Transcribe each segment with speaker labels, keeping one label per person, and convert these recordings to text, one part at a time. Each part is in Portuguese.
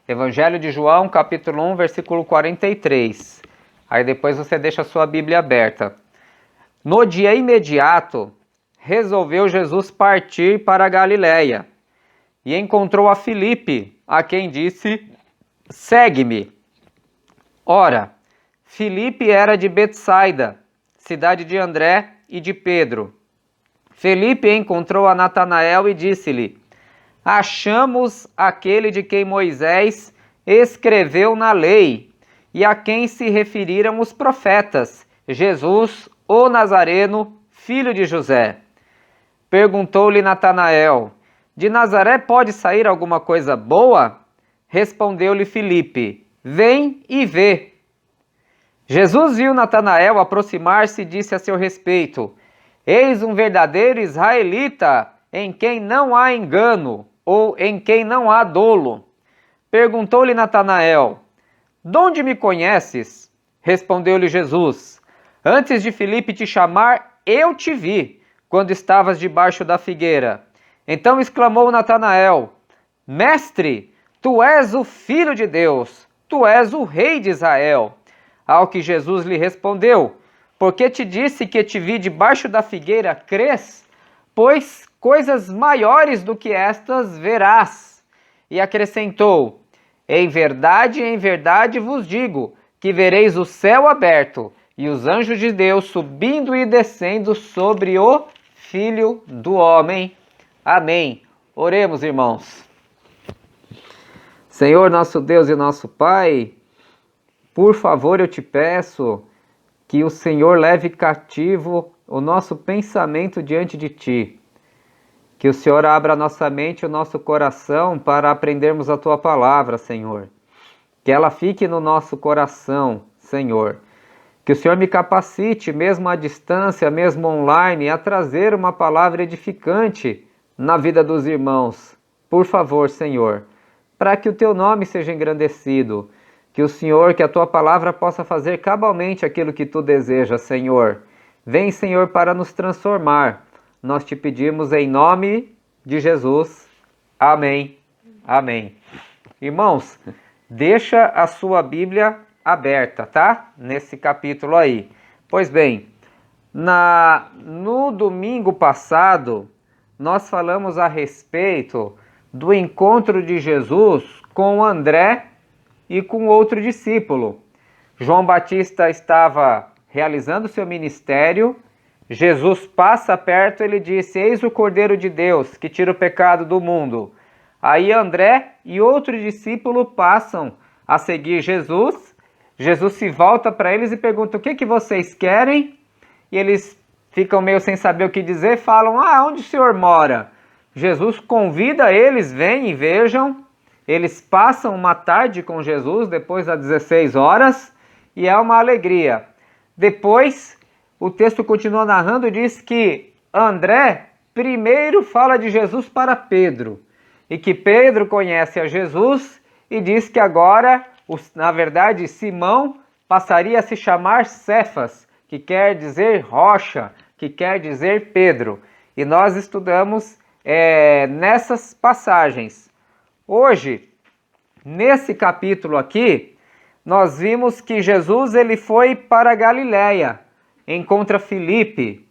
Speaker 1: Evangelho de João, capítulo 1, versículo 43. Aí depois você deixa a sua Bíblia aberta. No dia imediato, resolveu Jesus partir para a Galiléia e encontrou a Filipe, a quem disse: segue-me. Ora, Filipe era de Betsaida, cidade de André e de Pedro. Filipe encontrou a Natanael e disse-lhe: achamos aquele de quem Moisés escreveu na lei e a quem se referiram os profetas, Jesus, o Nazareno, filho de José. Perguntou-lhe Natanael: de Nazaré pode sair alguma coisa boa? Respondeu-lhe Filipe: vem e vê. Jesus viu Natanael aproximar-se e disse a seu respeito: eis um verdadeiro israelita, em quem não há engano, ou em quem não há dolo. Perguntou-lhe Natanael: donde me conheces? Respondeu-lhe Jesus: antes de Filipe te chamar, eu te vi, quando estavas debaixo da figueira. Então exclamou Natanael: mestre, tu és o Filho de Deus, tu és o Rei de Israel. Ao que Jesus lhe respondeu: porque te disse que te vi debaixo da figueira, crês? Pois coisas maiores do que estas verás. E acrescentou: em verdade vos digo, que vereis o céu aberto, e os anjos de Deus subindo e descendo sobre o Filho do Homem. Amém. Oremos, irmãos. Senhor, nosso Deus e nosso Pai, por favor, eu te peço que o Senhor leve cativo o nosso pensamento diante de Ti. Que o Senhor abra a nossa mente e o nosso coração para aprendermos a Tua palavra, Senhor. Que ela fique no nosso coração, Senhor. Que o Senhor me capacite, mesmo à distância, mesmo online, a trazer uma palavra edificante na vida dos irmãos. Por favor, Senhor, para que o Teu nome seja engrandecido. Que o Senhor, que a Tua palavra possa fazer cabalmente aquilo que Tu desejas, Senhor. Vem, Senhor, para nos transformar. Nós te pedimos em nome de Jesus. Amém. Amém. Irmãos, deixa a sua Bíblia aberta, tá? Nesse capítulo aí. Pois bem, no domingo passado, nós falamos a respeito do encontro de Jesus com André e com outro discípulo. João Batista estava realizando seu ministério. Jesus passa perto e ele disse: eis o Cordeiro de Deus que tira o pecado do mundo. Aí André e outro discípulo passam a seguir Jesus. Jesus se volta para eles e pergunta: o que vocês querem? E eles ficam meio sem saber o que dizer, falam: onde o Senhor mora? Jesus convida eles, vem e vejam. Eles passam uma tarde com Jesus, depois das 16 horas, e é uma alegria. Depois, o texto continua narrando e diz que André primeiro fala de Jesus para Pedro, e que Pedro conhece a Jesus e diz que agora, na verdade, Simão passaria a se chamar Cefas, que quer dizer rocha, que quer dizer Pedro. E nós estudamos nessas passagens. Hoje, nesse capítulo aqui, nós vimos que Jesus ele foi para a Galiléia, encontra Filipe.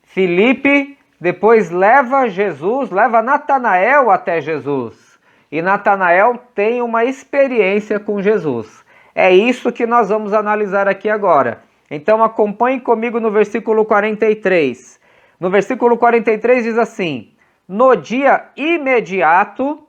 Speaker 1: Filipe depois leva Natanael até Jesus. E Natanael tem uma experiência com Jesus. É isso que nós vamos analisar aqui agora. Então acompanhe comigo no versículo 43. No versículo 43 diz assim: no dia imediato,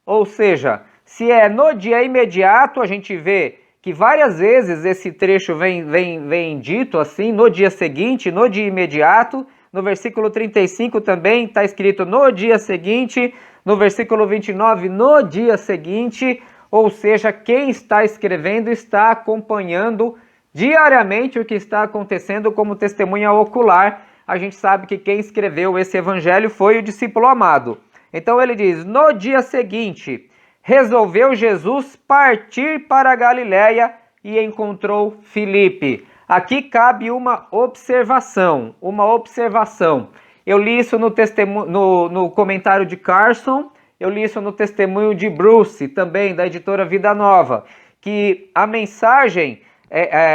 Speaker 1: ou seja, se é no dia imediato, a gente vê que várias vezes esse trecho vem dito assim, no dia seguinte, no dia imediato. No versículo 35 também está escrito no dia seguinte. No versículo 29, no dia seguinte. Ou seja, quem está escrevendo está acompanhando diariamente o que está acontecendo como testemunha ocular. A gente sabe que quem escreveu esse evangelho foi o discípulo amado. Então ele diz: no dia seguinte, resolveu Jesus partir para a Galiléia e encontrou Filipe. Aqui cabe uma observação. Eu li isso no comentário de Carson, eu li isso no testemunho de Bruce, também da editora Vida Nova, que a mensagem,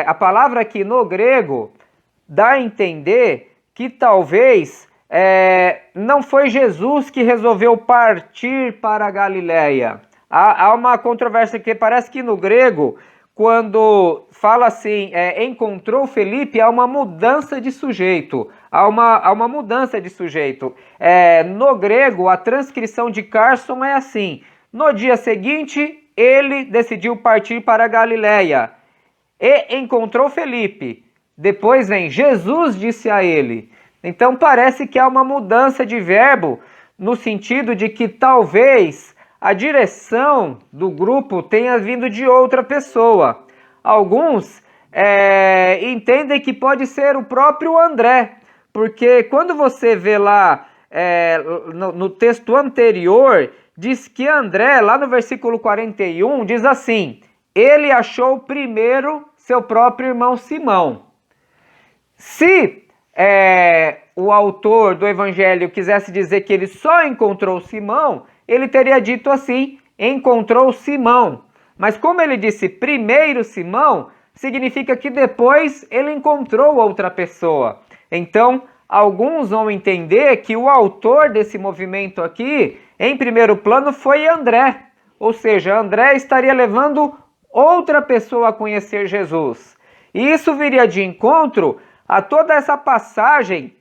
Speaker 1: a palavra aqui no grego, dá a entender que talvez não foi Jesus que resolveu partir para a Galileia. Há uma controvérsia que parece que no grego, quando fala assim, encontrou Felipe, há uma mudança de sujeito. Há uma mudança de sujeito. No grego, a transcrição de Carson é assim: no dia seguinte, ele decidiu partir para a Galileia e encontrou Felipe. Depois vem, Jesus disse a ele. Então parece que há uma mudança de verbo, no sentido de que talvez a direção do grupo tenha vindo de outra pessoa. Alguns entendem que pode ser o próprio André, porque quando você vê lá no texto anterior, diz que André, lá no versículo 41, diz assim: ele achou primeiro seu próprio irmão Simão. Se o autor do evangelho quisesse dizer que ele só encontrou Simão, ele teria dito assim: encontrou Simão. Mas como ele disse primeiro Simão, significa que depois ele encontrou outra pessoa. Então, alguns vão entender que o autor desse movimento aqui, em primeiro plano, foi André. Ou seja, André estaria levando outra pessoa a conhecer Jesus. E isso viria de encontro a toda essa passagem,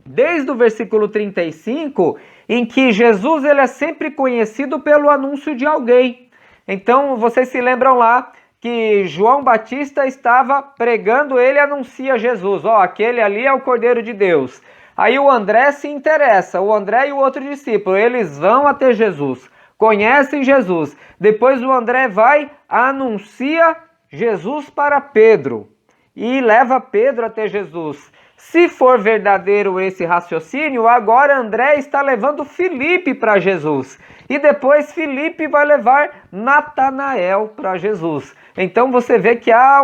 Speaker 1: desde o versículo 35, em que Jesus ele é sempre conhecido pelo anúncio de alguém. Então, vocês se lembram lá que João Batista estava pregando, ele anuncia Jesus. Aquele ali é o Cordeiro de Deus. Aí o André se interessa, o André e o outro discípulo, eles vão até Jesus, conhecem Jesus. Depois o André vai, anuncia Jesus para Pedro e leva Pedro até Jesus. Se for verdadeiro esse raciocínio, agora André está levando Filipe para Jesus. E depois Filipe vai levar Natanael para Jesus. Então você vê que há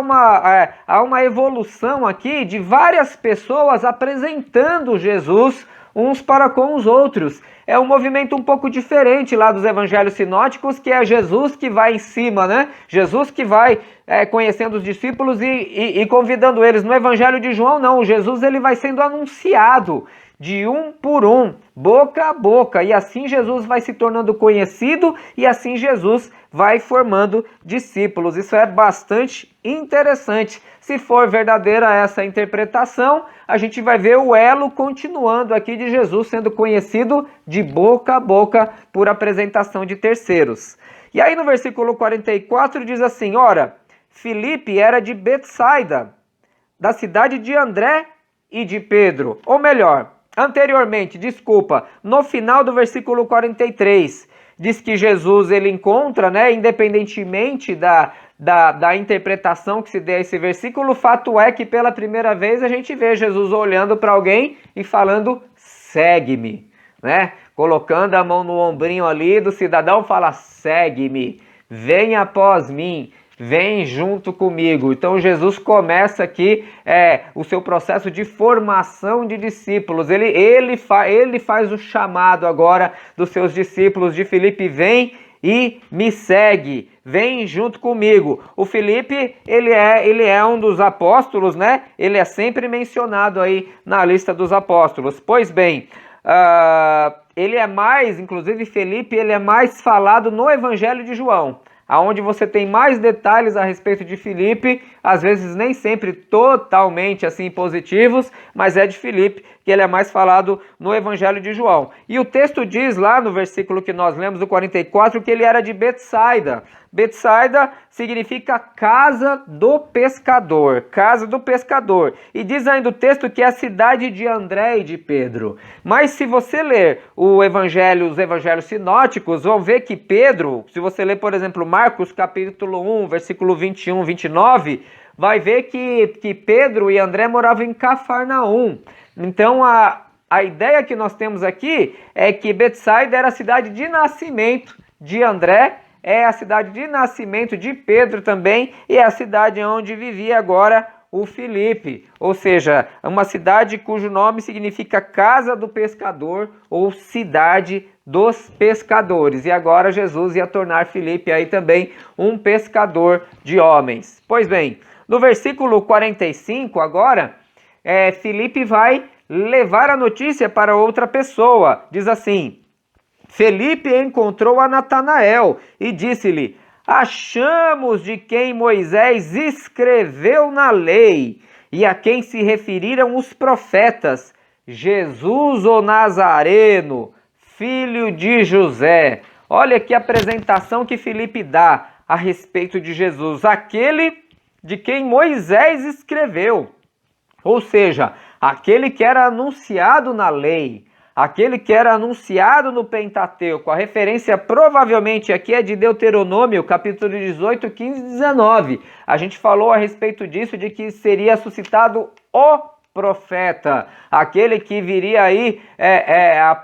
Speaker 1: uma evolução aqui de várias pessoas apresentando Jesus uns para com os outros. É um movimento um pouco diferente lá dos evangelhos sinóticos, que é Jesus que vai em cima, né? Jesus que vai conhecendo os discípulos e convidando eles. No evangelho de João, não. Jesus ele vai sendo anunciado de um por um, boca a boca. E assim Jesus vai se tornando conhecido e assim Jesus vai formando discípulos. Isso é bastante interessante. Se for verdadeira essa interpretação, a gente vai ver o elo continuando aqui de Jesus sendo conhecido de boca a boca por apresentação de terceiros. E aí no versículo 44 diz assim: ora, Filipe era de Betsaida, da cidade de André e de Pedro. Ou melhor, anteriormente, no final do versículo 43, diz que Jesus ele encontra, independentemente da interpretação que se dê a esse versículo, o fato é que pela primeira vez a gente vê Jesus olhando para alguém e falando, segue-me, colocando a mão no ombrinho ali do cidadão, fala, segue-me, venha após mim, vem junto comigo. Então Jesus começa aqui o seu processo de formação de discípulos. Ele faz o chamado agora dos seus discípulos de Filipe, vem e me segue, vem junto comigo. O Filipe, ele é um dos apóstolos, Ele é sempre mencionado aí na lista dos apóstolos. Pois bem, ele é mais, inclusive Filipe, ele é mais falado no Evangelho de João, aonde você tem mais detalhes a respeito de Filipe, às vezes nem sempre totalmente assim positivos, mas é de Filipe que ele é mais falado no Evangelho de João. E o texto diz lá no versículo que nós lemos, do 44, que ele era de Betsaida. Betsaida significa casa do pescador, casa do pescador. E diz ainda o texto que é a cidade de André e de Pedro. Mas se você ler os evangelhos sinóticos, vão ver que Pedro, se você ler, por exemplo, Marcos capítulo 1, versículo 21, 29, vai ver que Pedro e André moravam em Cafarnaum. Então a ideia que nós temos aqui é que Betsaida era a cidade de nascimento de André, é a cidade de nascimento de Pedro também, e é a cidade onde vivia agora o Filipe, ou seja, uma cidade cujo nome significa casa do pescador ou cidade dos pescadores. E agora Jesus ia tornar Filipe aí também um pescador de homens. Pois bem, no versículo 45 agora, Filipe vai levar a notícia para outra pessoa. Diz assim: Felipe encontrou a Natanael e disse-lhe: achamos de quem Moisés escreveu na lei e a quem se referiram os profetas, Jesus o Nazareno, filho de José. Olha aqui a apresentação que Felipe dá a respeito de Jesus, aquele de quem Moisés escreveu. Ou seja, aquele que era anunciado na lei, aquele que era anunciado no Pentateuco. A referência provavelmente aqui é de Deuteronômio, capítulo 18, 15 e 19. A gente falou a respeito disso, de que seria suscitado o profeta, aquele que viria aí,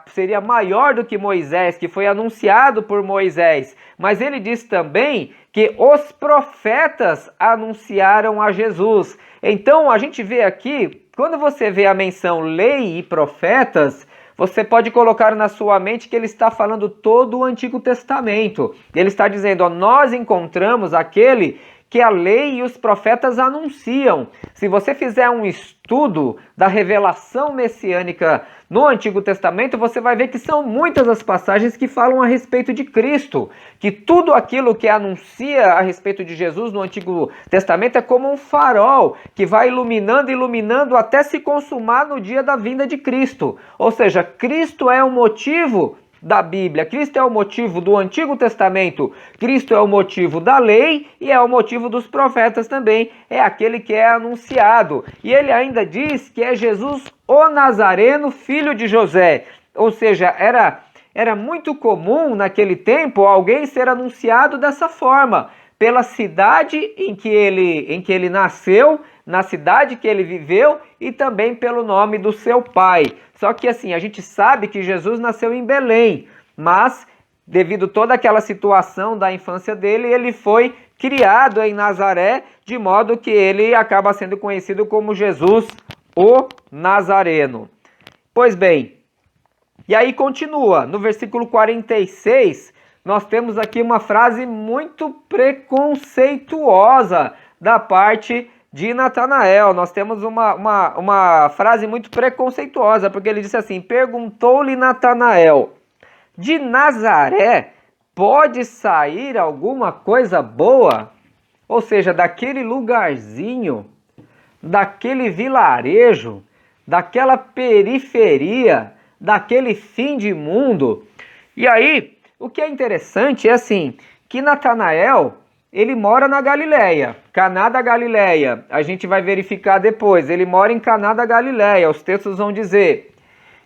Speaker 1: seria maior do que Moisés, que foi anunciado por Moisés. Mas ele diz também que os profetas anunciaram a Jesus. Então a gente vê aqui, quando você vê a menção lei e profetas, você pode colocar na sua mente que ele está falando todo o Antigo Testamento. Ele está dizendo, ó, nós encontramos aquele que a lei e os profetas anunciam. Se você fizer um estudo da revelação messiânica no Antigo Testamento, você vai ver que são muitas as passagens que falam a respeito de Cristo, que tudo aquilo que anuncia a respeito de Jesus no Antigo Testamento é como um farol que vai iluminando, iluminando até se consumar no dia da vinda de Cristo. Ou seja, Cristo é o motivo da Bíblia, Cristo é o motivo do Antigo Testamento, Cristo é o motivo da lei e é o motivo dos profetas também, é aquele que é anunciado. E ele ainda diz que é Jesus o Nazareno, filho de José. Ou seja, era muito comum naquele tempo alguém ser anunciado dessa forma, pela cidade em que ele nasceu, na cidade que ele viveu e também pelo nome do seu pai. Só que assim, a gente sabe que Jesus nasceu em Belém, mas devido a toda aquela situação da infância dele, ele foi criado em Nazaré, de modo que ele acaba sendo conhecido como Jesus o Nazareno. Pois bem, e aí continua, no versículo 46, nós temos aqui uma frase muito preconceituosa da parte de Natanael. Nós temos uma frase muito preconceituosa, porque ele disse assim, perguntou-lhe Natanael, de Nazaré pode sair alguma coisa boa? Ou seja, daquele lugarzinho, daquele vilarejo, daquela periferia, daquele fim de mundo. E aí, o que é interessante é assim, que Natanael, ele mora na Galileia, Caná da Galileia. A gente vai verificar depois, ele mora em Caná da Galileia, os textos vão dizer.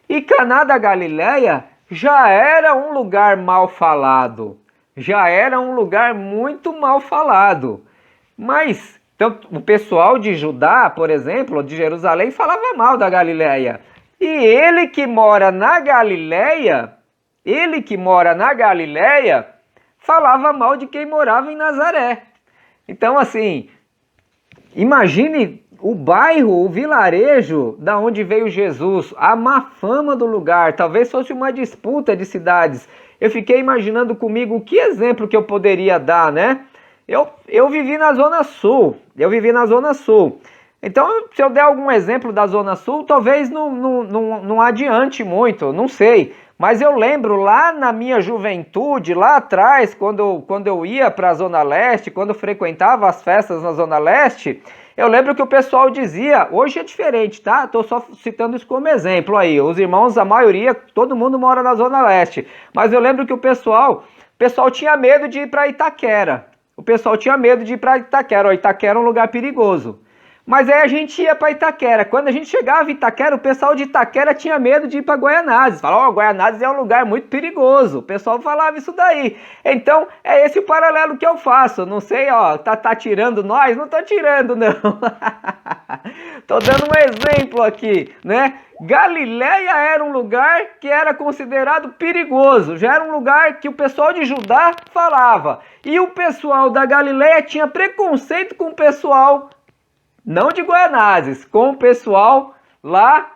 Speaker 1: E Caná da Galileia já era um lugar mal falado, já era um lugar muito mal falado. Mas então, o pessoal de Judá, por exemplo, de Jerusalém, falava mal da Galileia. E ele que mora na Galileia, falava mal de quem morava em Nazaré. Então, assim, imagine o bairro, o vilarejo da onde veio Jesus, a má fama do lugar, talvez fosse uma disputa de cidades. Eu fiquei imaginando comigo que exemplo que eu poderia dar, né? Eu vivi na Zona Sul, Então, se eu der algum exemplo da Zona Sul, talvez não adiante muito, não sei. Mas eu lembro lá na minha juventude, lá atrás, quando eu ia para a Zona Leste, quando eu frequentava as festas na Zona Leste, eu lembro que o pessoal dizia, hoje é diferente, tá? Estou só citando isso como exemplo aí. Os irmãos, a maioria, todo mundo mora na Zona Leste. Mas eu lembro que o pessoal tinha medo de ir para Itaquera. Ó, Itaquera é um lugar perigoso. Mas aí a gente ia para Itaquera. Quando a gente chegava em Itaquera, o pessoal de Itaquera tinha medo de ir para Guaianazes. Falava, ó, Guaianazes é um lugar muito perigoso. O pessoal falava isso daí. Então, é esse o paralelo que eu faço. Não sei, ó, tá tirando nós? Não tô tirando, não. Tô dando um exemplo aqui, né? Galileia era um lugar que era considerado perigoso. Já era um lugar que o pessoal de Judá falava. E o pessoal da Galileia tinha preconceito com o pessoal não de Guaianazes, com o pessoal lá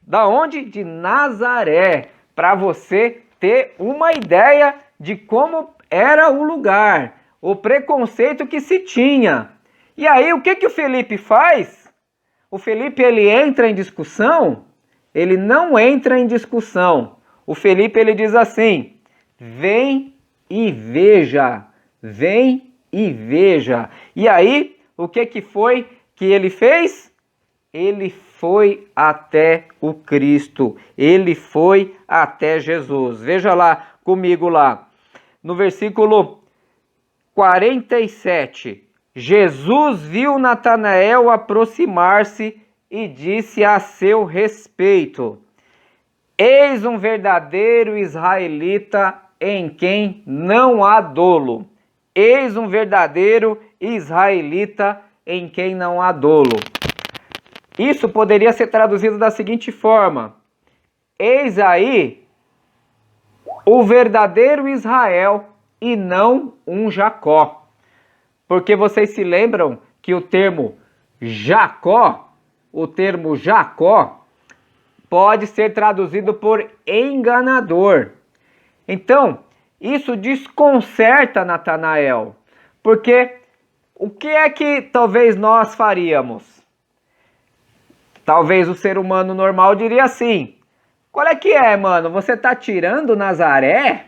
Speaker 1: da onde? De Nazaré, para você ter uma ideia de como era o lugar, o preconceito que se tinha. E aí, o que que o Felipe faz? O Felipe, ele entra em discussão? Ele não entra em discussão. O Felipe, ele diz assim: vem e veja, vem e veja. E aí, o que que foi que ele fez? Ele foi até o Cristo, ele foi até Jesus. Veja lá comigo lá, no versículo 47. Jesus viu Natanael aproximar-se e disse a seu respeito: eis um verdadeiro israelita em quem não há dolo. Eis um verdadeiro israelita em quem não há dolo. Isso poderia ser traduzido da seguinte forma: eis aí o verdadeiro Israel e não um Jacó. Porque vocês se lembram que o termo Jacó pode ser traduzido por enganador. Então, isso desconcerta Natanael. Porque o que é que talvez nós faríamos? Talvez o ser humano normal diria assim: qual é que é, mano? Você tá tirando Nazaré?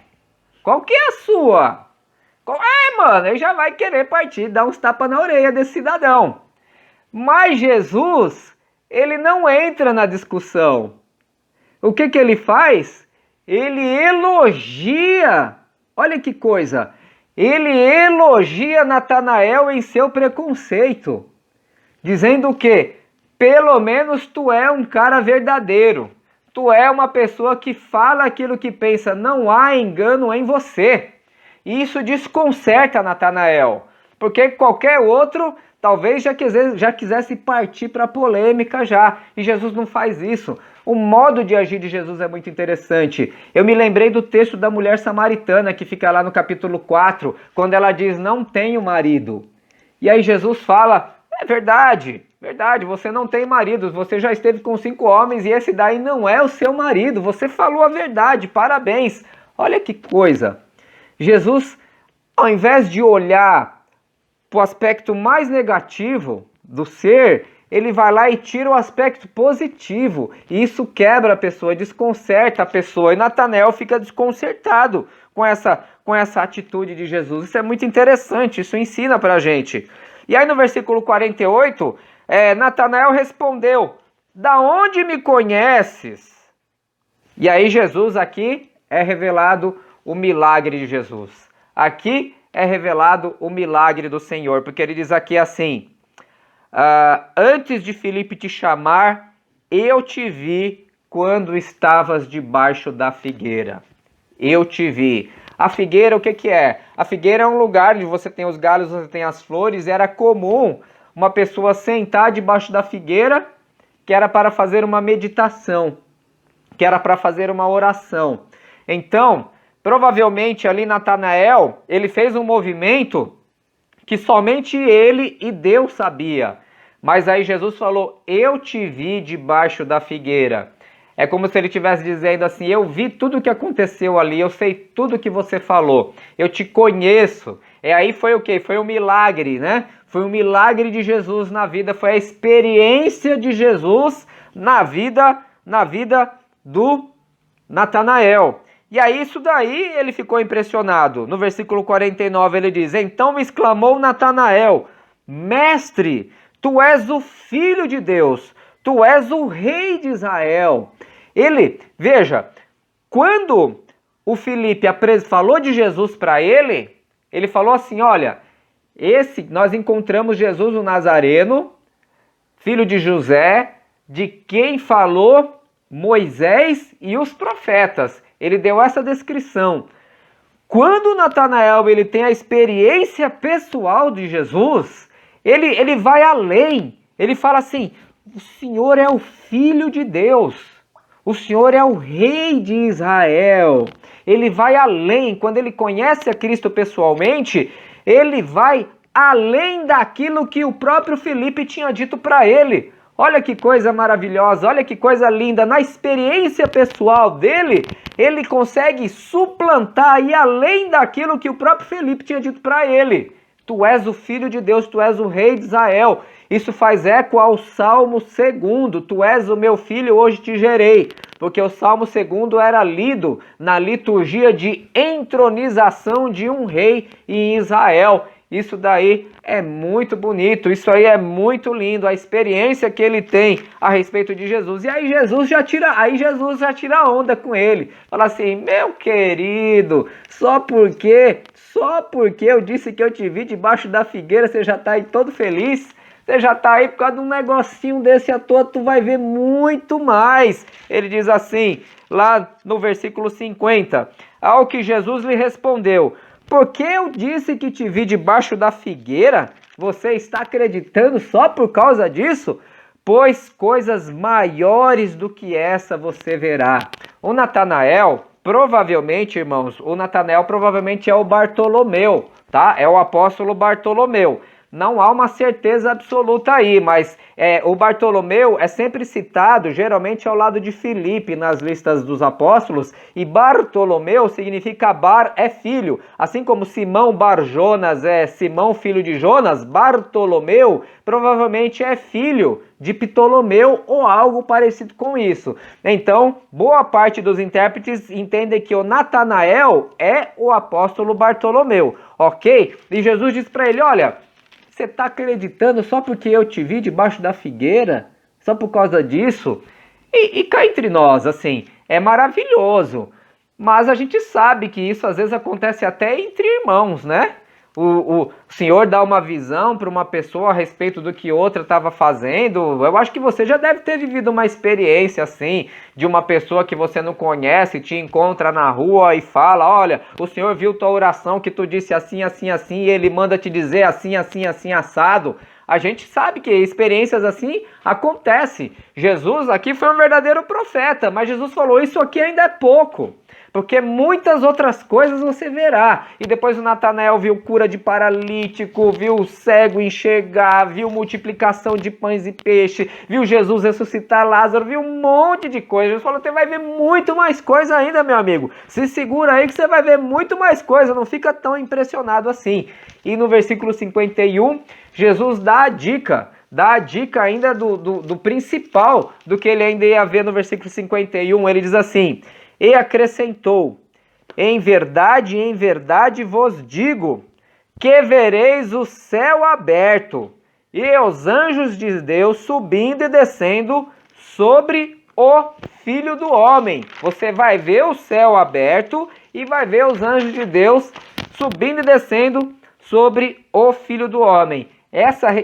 Speaker 1: Qual que é a sua? Mano, ele já vai querer partir, dar uns tapas na orelha desse cidadão. Mas Jesus, ele não entra na discussão. O que que ele faz? Ele elogia. Olha que coisa. Ele elogia Natanael em seu preconceito. Dizendo o quê? Pelo menos tu é um cara verdadeiro. Tu é uma pessoa que fala aquilo que pensa. Não há engano em você. E isso desconcerta Natanael. Porque qualquer outro talvez já quisesse partir para polêmica já. E Jesus não faz isso. O modo de agir de Jesus é muito interessante. Eu me lembrei do texto da mulher samaritana que fica lá no capítulo 4, quando ela diz: não tenho marido. E aí Jesus fala: é verdade, você não tem marido, você já esteve com 5 homens e esse daí não é o seu marido, você falou a verdade, parabéns. Olha que coisa. Jesus, ao invés de olhar para o aspecto mais negativo do ser, ele vai lá e tira o aspecto positivo. E isso quebra a pessoa, desconcerta a pessoa. E Natanael fica desconcertado com essa atitude de Jesus. Isso é muito interessante, isso ensina para a gente. E aí no versículo 48, Natanael respondeu: da onde me conheces? E aí Jesus aqui é revelado o milagre de Jesus. Aqui é revelado o milagre do Senhor, porque ele diz aqui assim: antes de Filipe te chamar, eu te vi quando estavas debaixo da figueira. Eu te vi. A figueira, o que que é? A figueira é um lugar onde você tem os galhos, você tem as flores. Era comum uma pessoa sentar debaixo da figueira, que era para fazer uma meditação, que era para fazer uma oração. Então, provavelmente ali Natanael, ele fez um movimento que somente ele e Deus sabia. Mas aí Jesus falou: eu te vi debaixo da figueira. É como se ele estivesse dizendo assim: eu vi tudo o que aconteceu ali, eu sei tudo o que você falou, eu te conheço. E aí foi o quê? Foi um milagre, né? Foi um milagre de Jesus na vida, foi a experiência de Jesus na vida do Natanael. E aí isso daí ele ficou impressionado. No versículo 49 ele diz: então exclamou Natanael: mestre, tu és o Filho de Deus, tu és o Rei de Israel. Veja, quando o Filipe falou de Jesus para ele, ele falou assim: olha, nós encontramos Jesus o Nazareno, filho de José, de quem falou Moisés e os profetas. Ele deu essa descrição. Quando Natanael ele tem a experiência pessoal de Jesus, ele vai além. Ele fala assim: o Senhor é o Filho de Deus. O Senhor é o Rei de Israel. Ele vai além. Quando ele conhece a Cristo pessoalmente, ele vai além daquilo que o próprio Filipe tinha dito para ele. Olha que coisa maravilhosa, olha que coisa linda. Na experiência pessoal dele, ele consegue suplantar e além daquilo que o próprio Filipe tinha dito para ele. Tu és o Filho de Deus, tu és o Rei de Israel. Isso faz eco ao Salmo 2. Tu és o meu filho, hoje te gerei. Porque o Salmo 2 era lido na liturgia de entronização de um rei em Israel. Isso daí é muito bonito, isso aí é muito lindo, a experiência que ele tem a respeito de Jesus. E aí Jesus já tira onda com ele. Fala assim, meu querido, só porque eu disse que eu te vi debaixo da figueira, você já está aí todo feliz? Você já está aí por causa de um negocinho desse à toa, tu vai ver muito mais. Ele diz assim, lá no versículo 50, ao que Jesus lhe respondeu, porque eu disse que te vi debaixo da figueira, você está acreditando só por causa disso? Pois coisas maiores do que essa você verá. O Natanael, provavelmente, irmãos, é o Bartolomeu, tá? É o apóstolo Bartolomeu. Não há uma certeza absoluta aí, mas o Bartolomeu é sempre citado, geralmente ao lado de Filipe, nas listas dos apóstolos, e Bartolomeu significa Bar é filho. Assim como Simão Bar Jonas é Simão, filho de Jonas, Bartolomeu provavelmente é filho de Ptolomeu ou algo parecido com isso. Então, boa parte dos intérpretes entendem que o Natanael é o apóstolo Bartolomeu, ok? E Jesus diz para ele, olha, você está acreditando só porque eu te vi debaixo da figueira? Só por causa disso? E cá entre nós, assim, é maravilhoso. Mas a gente sabe que isso às vezes acontece até entre irmãos, né? O Senhor dá uma visão para uma pessoa a respeito do que outra estava fazendo. Eu acho que você já deve ter vivido uma experiência assim, de uma pessoa que você não conhece, te encontra na rua e fala, olha, o Senhor viu tua oração que tu disse assim, assim, assim, e Ele manda te dizer assim, assim, assim, assado. A gente sabe que experiências assim acontecem. Jesus aqui foi um verdadeiro profeta, mas Jesus falou, isso aqui ainda é pouco. Porque muitas outras coisas você verá. E depois o Natanael viu cura de paralítico, viu o cego enxergar, viu multiplicação de pães e peixe, viu Jesus ressuscitar Lázaro, viu um monte de coisa. Jesus falou, você vai ver muito mais coisa ainda, meu amigo. Se segura aí que você vai ver muito mais coisa, não fica tão impressionado assim. E no versículo 51, Jesus dá a dica ainda do principal, do que ele ainda ia ver no versículo 51. Ele diz assim, e acrescentou, em verdade vos digo, que vereis o céu aberto, e os anjos de Deus subindo e descendo sobre o Filho do Homem. Você vai ver o céu aberto e vai ver os anjos de Deus subindo e descendo sobre o Filho do Homem.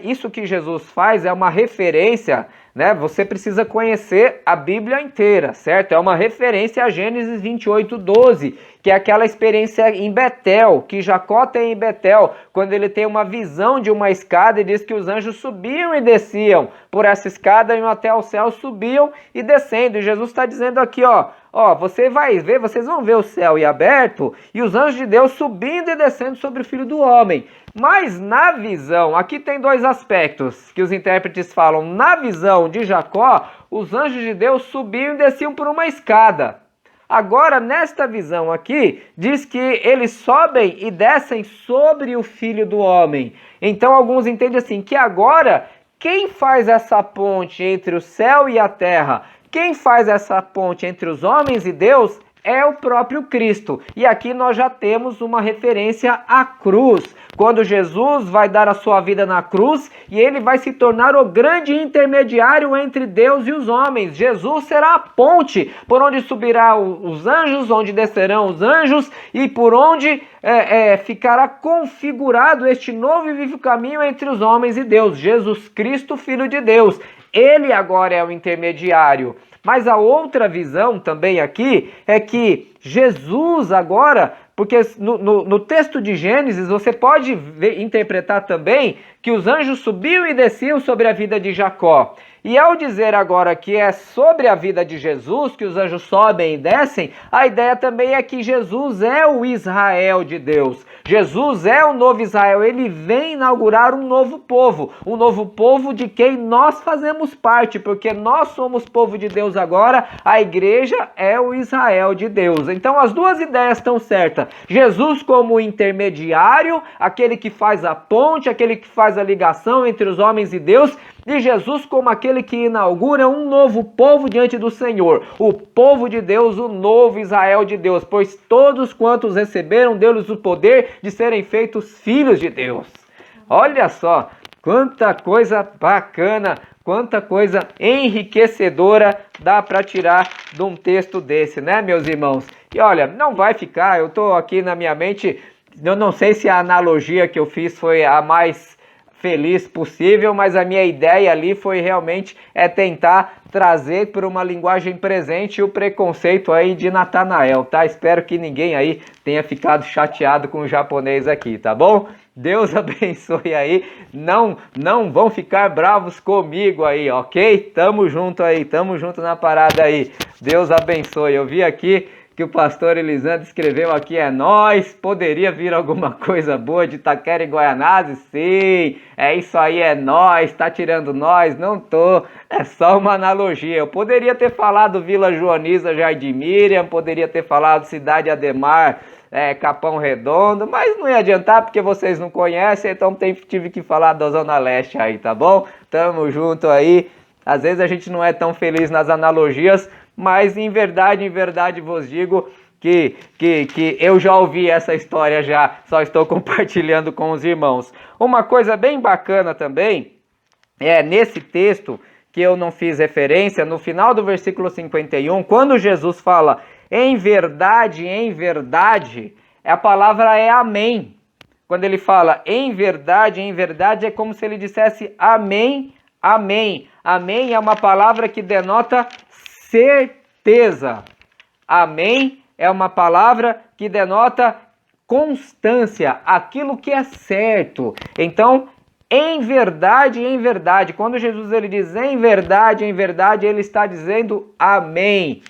Speaker 1: Isso que Jesus faz é uma referência, né? Você precisa conhecer a Bíblia inteira, certo? É uma referência a Gênesis 28:12, que é aquela experiência em Betel, que Jacó tem em Betel, quando ele tem uma visão de uma escada e diz que os anjos subiam e desciam por essa escada, iam até o céu, subiam e descendo. E Jesus está dizendo aqui, ó, você vai ver, vocês vão ver o céu aberto e os anjos de Deus subindo e descendo sobre o Filho do Homem. Mas na visão, aqui tem dois aspectos que os intérpretes falam. Na visão de Jacó, os anjos de Deus subiam e desciam por uma escada. Agora, nesta visão aqui, diz que eles sobem e descem sobre o Filho do Homem. Então, alguns entendem assim, que agora, quem faz essa ponte entre o céu e a terra, quem faz essa ponte entre os homens e Deus, é o próprio Cristo. E aqui nós já temos uma referência à cruz. Quando Jesus vai dar a sua vida na cruz e ele vai se tornar o grande intermediário entre Deus e os homens. Jesus será a ponte por onde subirão os anjos, onde descerão os anjos e por onde ficará configurado este novo e vivo caminho entre os homens e Deus. Jesus Cristo, Filho de Deus. Ele agora é o intermediário. Mas a outra visão também aqui é que Jesus agora, porque no texto de Gênesis você pode interpretar também que os anjos subiam e desciam sobre a vida de Jacó. E ao dizer agora que é sobre a vida de Jesus, que os anjos sobem e descem, a ideia também é que Jesus é o Israel de Deus. Jesus é o novo Israel, ele vem inaugurar um novo povo de quem nós fazemos parte, porque nós somos povo de Deus agora, a igreja é o Israel de Deus. Então as duas ideias estão certas. Jesus como intermediário, aquele que faz a ponte, aquele que faz a ligação entre os homens e Deus, e Jesus como aquele que inaugura um novo povo diante do Senhor, o povo de Deus, o novo Israel de Deus, pois todos quantos receberam deu-lhes o poder de serem feitos filhos de Deus. Olha só, quanta coisa bacana, quanta coisa enriquecedora dá para tirar de um texto desse, né, meus irmãos? E olha, não vai ficar, eu estou aqui na minha mente, eu não sei se a analogia que eu fiz foi a mais feliz possível, mas a minha ideia ali foi realmente tentar trazer para uma linguagem presente o preconceito aí de Natanael, tá? Espero que ninguém aí tenha ficado chateado com o japonês aqui, tá bom? Deus abençoe aí, não vão ficar bravos comigo aí, ok? Tamo junto aí, tamo junto na parada aí, Deus abençoe. Eu vi aqui que o pastor Elisandro escreveu aqui, é nós, poderia vir alguma coisa boa de Itaquera e Guaianazes? Sim, é isso aí, é nós, tá tirando nós? Não tô, é só uma analogia. Eu poderia ter falado Vila Joaniza, Jardim Miriam, poderia ter falado Cidade Ademar, Capão Redondo, mas não ia adiantar porque vocês não conhecem, então tive que falar da Zona Leste aí, tá bom? Tamo junto aí. Às vezes a gente não é tão feliz nas analogias, mas em verdade vos digo que eu já ouvi essa história já, só estou compartilhando com os irmãos. Uma coisa bem bacana também, nesse texto que eu não fiz referência, no final do versículo 51, quando Jesus fala em verdade, a palavra é amém. Quando ele fala em verdade, é como se ele dissesse amém, amém. Amém é uma palavra que denota certeza. Amém é uma palavra que denota constância, aquilo que é certo. Então, em verdade, quando Jesus ele diz em verdade, ele está dizendo amém.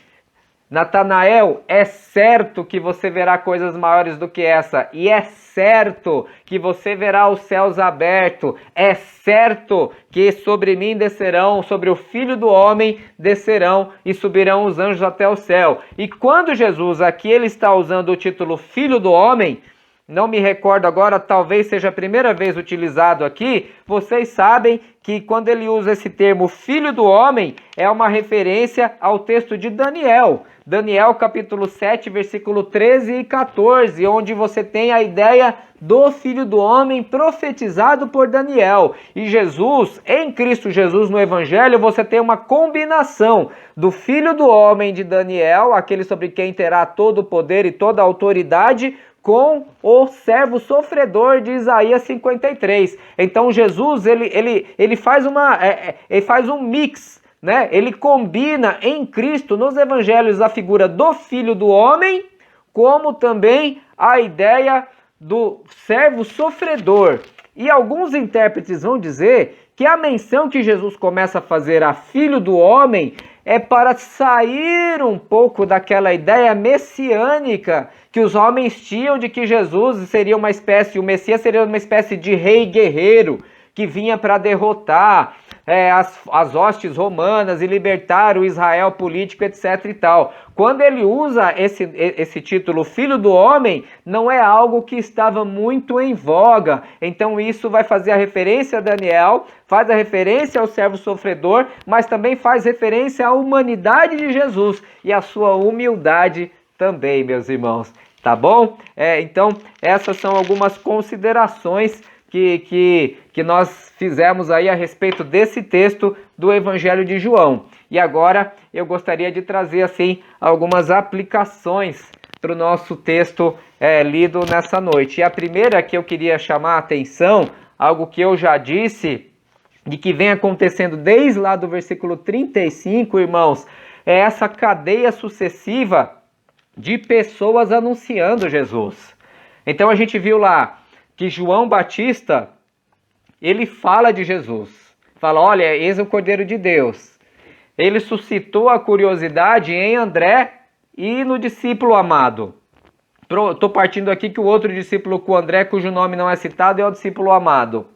Speaker 1: Natanael, é certo que você verá coisas maiores do que essa, e é certo que você verá os céus abertos, é certo que sobre mim descerão, sobre o Filho do Homem descerão e subirão os anjos até o céu. E quando Jesus, aqui ele está usando o título Filho do Homem, não me recordo agora, talvez seja a primeira vez utilizado aqui, vocês sabem que quando ele usa esse termo Filho do Homem, é uma referência ao texto de Daniel. Daniel capítulo 7, versículo 13 e 14, onde você tem a ideia do Filho do Homem profetizado por Daniel. E Jesus, em Cristo Jesus no Evangelho, você tem uma combinação do Filho do Homem de Daniel, aquele sobre quem terá todo o poder e toda a autoridade, com o servo sofredor de Isaías 53. Então Jesus ele faz um mix, né? Ele combina em Cristo, nos evangelhos, a figura do Filho do Homem, como também a ideia do servo sofredor. E alguns intérpretes vão dizer que a menção que Jesus começa a fazer a Filho do Homem é para sair um pouco daquela ideia messiânica que os homens tinham de que Jesus seria uma espécie, o Messias seria uma espécie de rei guerreiro que vinha para derrotar as hostes romanas e libertar o Israel político, etc. e tal. Quando ele usa esse título Filho do Homem, não é algo que estava muito em voga. Então isso vai fazer a referência a Daniel, faz a referência ao servo sofredor, mas também faz referência à humanidade de Jesus e à sua humildade também, meus irmãos. Tá bom? Então essas são algumas considerações que nós fizemos aí a respeito desse texto do Evangelho de João. E agora eu gostaria de trazer assim algumas aplicações para o nosso texto lido nessa noite. E a primeira que eu queria chamar a atenção, algo que eu já disse, de que vem acontecendo desde lá do versículo 35, irmãos, é essa cadeia sucessiva de pessoas anunciando Jesus. Então a gente viu lá que João Batista, ele fala de Jesus. Fala, olha, eis o Cordeiro de Deus. Ele suscitou a curiosidade em André e no discípulo amado. Estou partindo aqui que o outro discípulo com o André, cujo nome não é citado, é o discípulo amado.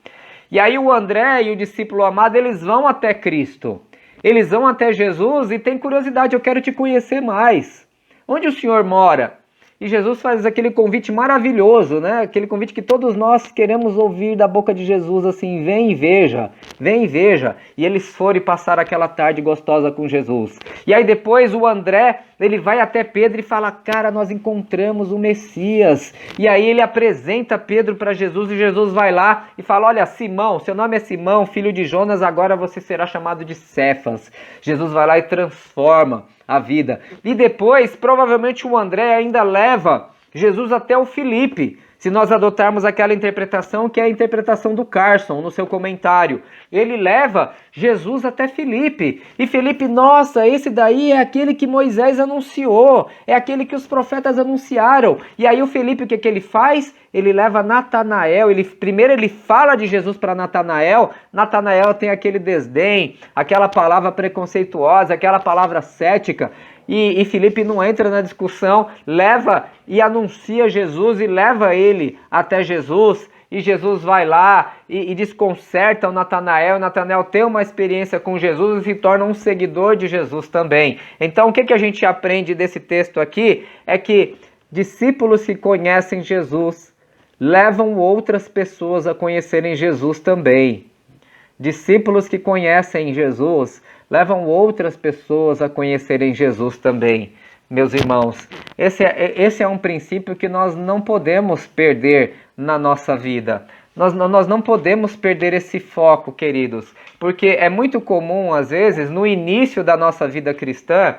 Speaker 1: E aí o André e o discípulo amado, eles vão até Cristo. Eles vão até Jesus e têm curiosidade, eu quero te conhecer mais. Onde o Senhor mora? E Jesus faz aquele convite maravilhoso, né? Aquele convite que todos nós queremos ouvir da boca de Jesus, assim, vem e veja, vem e veja. E eles foram e passaram aquela tarde gostosa com Jesus. E aí depois o André, ele vai até Pedro e fala, cara, nós encontramos o Messias. E aí ele apresenta Pedro para Jesus e Jesus vai lá e fala, olha, Simão, seu nome é Simão, filho de Jonas, agora você será chamado de Cefas. Jesus vai lá e transforma a vida. E depois, provavelmente o André ainda leva Jesus até o Filipe, se nós adotarmos aquela interpretação que é a interpretação do Carson no seu comentário. Ele leva Jesus até Filipe. E Filipe, nossa, esse daí é aquele que Moisés anunciou, é aquele que os profetas anunciaram. E aí o Filipe, o que ele faz? Ele leva Natanael, primeiro ele fala de Jesus para Natanael. Natanael tem aquele desdém, aquela palavra preconceituosa, aquela palavra cética. E Filipe não entra na discussão, leva e anuncia Jesus e leva ele até Jesus. E Jesus vai lá e desconcerta o Natanael. O Natanael tem uma experiência com Jesus e se torna um seguidor de Jesus também. Então o que a gente aprende desse texto aqui é que discípulos que conhecem Jesus levam outras pessoas a conhecerem Jesus também. Discípulos que conhecem Jesus levam outras pessoas a conhecerem Jesus também. Meus irmãos, esse é um princípio que nós não podemos perder na nossa vida. Nós não podemos perder esse foco, queridos, porque é muito comum, às vezes, no início da nossa vida cristã,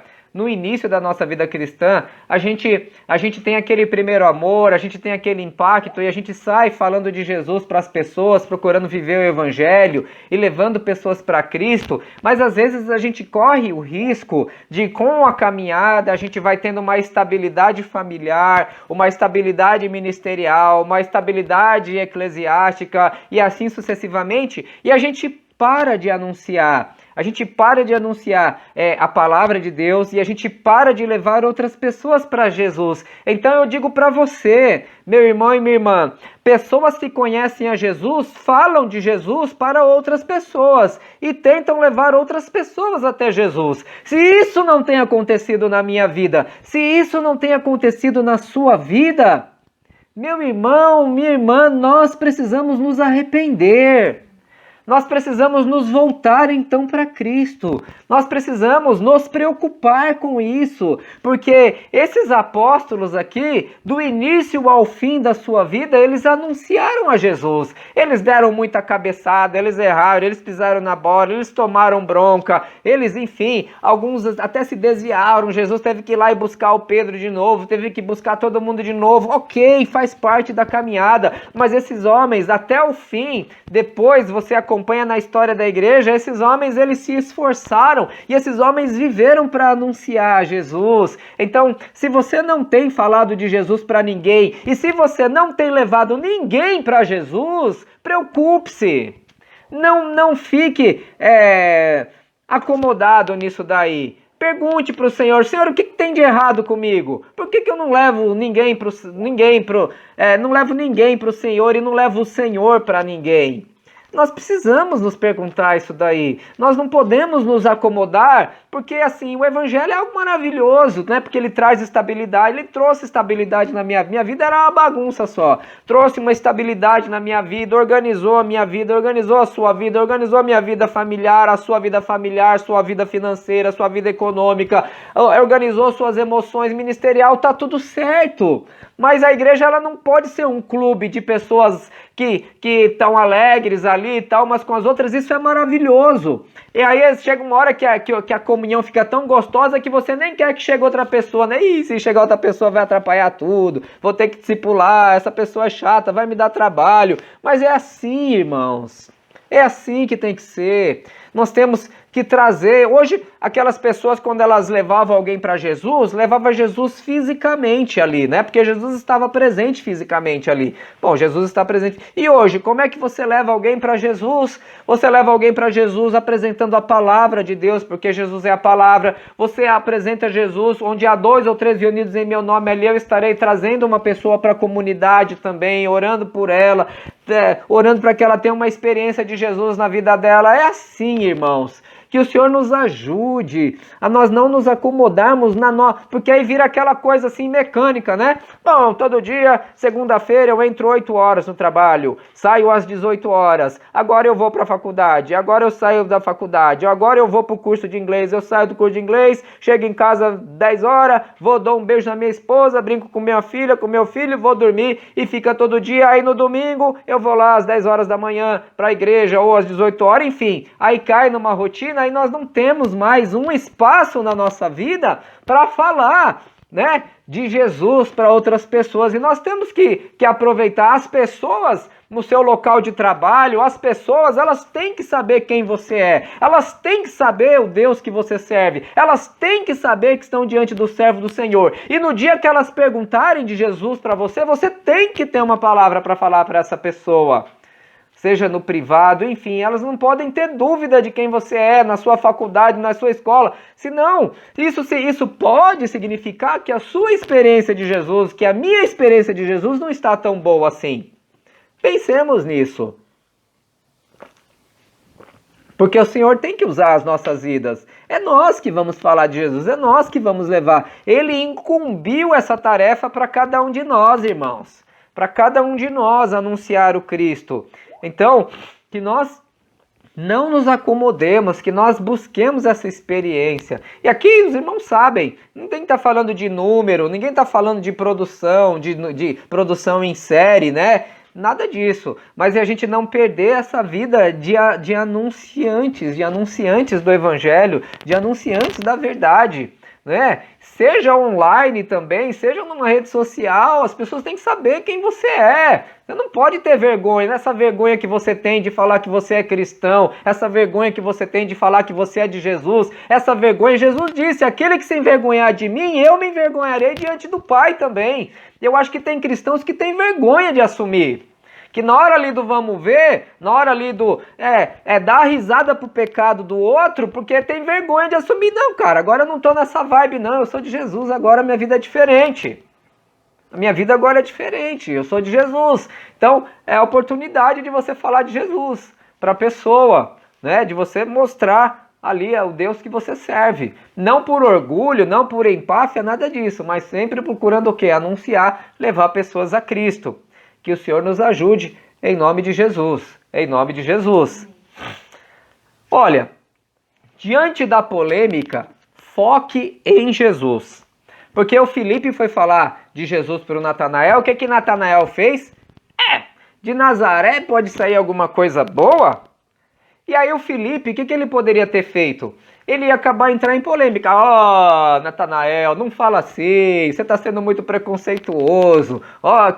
Speaker 1: a gente tem aquele primeiro amor, a gente tem aquele impacto e a gente sai falando de Jesus para as pessoas, procurando viver o Evangelho e levando pessoas para Cristo, mas às vezes a gente corre o risco de, com a caminhada, a gente vai tendo uma estabilidade familiar, uma estabilidade ministerial, uma estabilidade eclesiástica e assim sucessivamente, e a gente para de anunciar. A gente para de anunciar a palavra de Deus e a gente para de levar outras pessoas para Jesus. Então eu digo para você, meu irmão e minha irmã, pessoas que conhecem a Jesus falam de Jesus para outras pessoas e tentam levar outras pessoas até Jesus. Se isso não tem acontecido na minha vida, se isso não tem acontecido na sua vida, meu irmão, minha irmã, nós precisamos nos arrepender. Nós precisamos nos voltar então para Cristo. Nós precisamos nos preocupar com isso, porque esses apóstolos aqui, do início ao fim da sua vida, eles anunciaram a Jesus. Eles deram muita cabeçada, eles erraram, eles pisaram na bola, eles tomaram bronca, eles, enfim, alguns até se desviaram. Jesus teve que ir lá e buscar o Pedro de novo, teve que buscar todo mundo de novo. Ok, faz parte da caminhada, mas esses homens, até o fim, depois você acompanha na história da igreja, esses homens eles se esforçaram e esses homens viveram para anunciar Jesus. Então, se você não tem falado de Jesus para ninguém e se você não tem levado ninguém para Jesus, preocupe-se. Não fique acomodado nisso daí. Pergunte para o Senhor, Senhor, o que tem de errado comigo? Por que eu não levo ninguém para o Senhor e não levo o Senhor para ninguém? Nós precisamos nos perguntar isso daí. Nós não podemos nos acomodar, porque assim, o Evangelho é algo maravilhoso, né? Porque ele traz estabilidade, ele trouxe estabilidade na minha vida, era uma bagunça só. Trouxe uma estabilidade na minha vida, organizou a minha vida, organizou a sua vida, organizou a minha vida familiar, sua vida financeira, sua vida econômica, organizou suas emoções, ministerial, tá tudo certo. Mas a igreja ela não pode ser um clube de pessoas que estão alegres ali e tal, mas com as outras, isso é maravilhoso. E aí chega uma hora que a comunhão fica tão gostosa que você nem quer que chegue outra pessoa, né? Ih, se chegar outra pessoa vai atrapalhar tudo, vou ter que discipular, essa pessoa é chata, vai me dar trabalho. Mas é assim, irmãos. É assim que tem que ser. Nós temos que trazer, hoje aquelas pessoas quando elas levavam alguém para Jesus, levava Jesus fisicamente ali, né? Porque Jesus estava presente fisicamente ali. Bom, Jesus está presente. E hoje, como é que você leva alguém para Jesus? Você leva alguém para Jesus apresentando a palavra de Deus, porque Jesus é a palavra. Você apresenta Jesus, onde há 2 ou 3 reunidos em meu nome, ali eu estarei trazendo uma pessoa para a comunidade também, orando por ela, orando para que ela tenha uma experiência de Jesus na vida dela. É assim, irmãos. Que o Senhor nos ajude a nós não nos acomodarmos porque aí vira aquela coisa assim mecânica, né? Bom, todo dia, segunda-feira, eu entro 8 horas no trabalho, saio às 18 horas, agora eu vou para a faculdade, agora eu saio da faculdade, agora eu vou para o curso de inglês, eu saio do curso de inglês, chego em casa 10 horas, dou um beijo na minha esposa, brinco com minha filha, com meu filho, vou dormir e fica todo dia. Aí no domingo eu vou lá às 10 horas da manhã para a igreja ou às 18 horas, enfim, aí cai numa rotina. Aí nós não temos mais um espaço na nossa vida para falar, né, de Jesus para outras pessoas. E nós temos que aproveitar as pessoas no seu local de trabalho. As pessoas, elas têm que saber quem você é. Elas têm que saber o Deus que você serve. Elas têm que saber que estão diante do servo do Senhor. E no dia que elas perguntarem de Jesus para você, você tem que ter uma palavra para falar para essa pessoa. Seja no privado, enfim, elas não podem ter dúvida de quem você é na sua faculdade, na sua escola. Senão, isso pode significar que a sua experiência de Jesus, que a minha experiência de Jesus não está tão boa assim. Pensemos nisso. Porque o Senhor tem que usar as nossas vidas. É nós que vamos falar de Jesus, é nós que vamos levar. Ele incumbiu essa tarefa para cada um de nós, irmãos. Para cada um de nós anunciar o Cristo. Então, que nós não nos acomodemos, que nós busquemos essa experiência. E aqui os irmãos sabem, ninguém está falando de número, ninguém está falando de produção, de produção em série, né? Nada disso. Mas é a gente não perder essa vida de anunciantes do Evangelho, de anunciantes da verdade. Né? Seja online também, seja numa rede social, as pessoas têm que saber quem você é. Você não pode ter vergonha, essa vergonha que você tem de falar que você é cristão, essa vergonha que você tem de falar que você é de Jesus, essa vergonha, Jesus disse, aquele que se envergonhar de mim, eu me envergonharei diante do Pai também. Eu acho que tem cristãos que têm vergonha de assumir. Que na hora ali do vamos ver, na hora ali do dar risada pro pecado do outro, porque tem vergonha de assumir. Não, cara, agora eu não tô nessa vibe não, eu sou de Jesus, agora minha vida é diferente. A minha vida agora é diferente, eu sou de Jesus. Então, é a oportunidade de você falar de Jesus para a pessoa, né? De você mostrar ali o Deus que você serve. Não por orgulho, não por empáfia, nada disso, mas sempre procurando o quê? Anunciar, levar pessoas a Cristo. Que o Senhor nos ajude, em nome de Jesus. Em nome de Jesus. Olha, diante da polêmica, foque em Jesus. Porque o Filipe foi falar de Jesus para o Natanael. O que Natanael fez? De Nazaré pode sair alguma coisa boa? E aí o Filipe, o que ele poderia ter feito? Ele ia acabar entrando em polêmica. Natanael, não fala assim, você está sendo muito preconceituoso.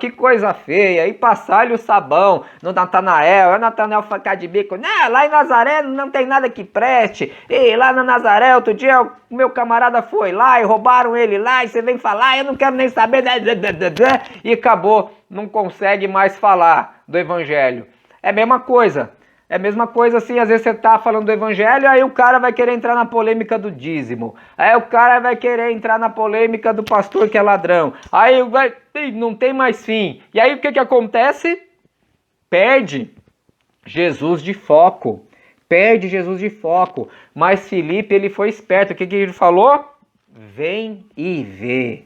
Speaker 1: Que coisa feia. E passar-lhe o sabão no Natanael. O Natanael ficar de bico. Não, lá em Nazaré não tem nada que preste. E lá na Nazaré, outro dia, o meu camarada foi lá e roubaram ele lá. E você vem falar, eu não quero nem saber. E acabou, não consegue mais falar do Evangelho. É a mesma coisa. É a mesma coisa assim, às vezes você tá falando do Evangelho, aí o cara vai querer entrar na polêmica do dízimo. Aí o cara vai querer entrar na polêmica do pastor que é ladrão. Aí não tem mais fim. E aí o que acontece? Perde Jesus de foco. Perde Jesus de foco. Mas Filipe, ele foi esperto. O que ele falou? Vem e vê.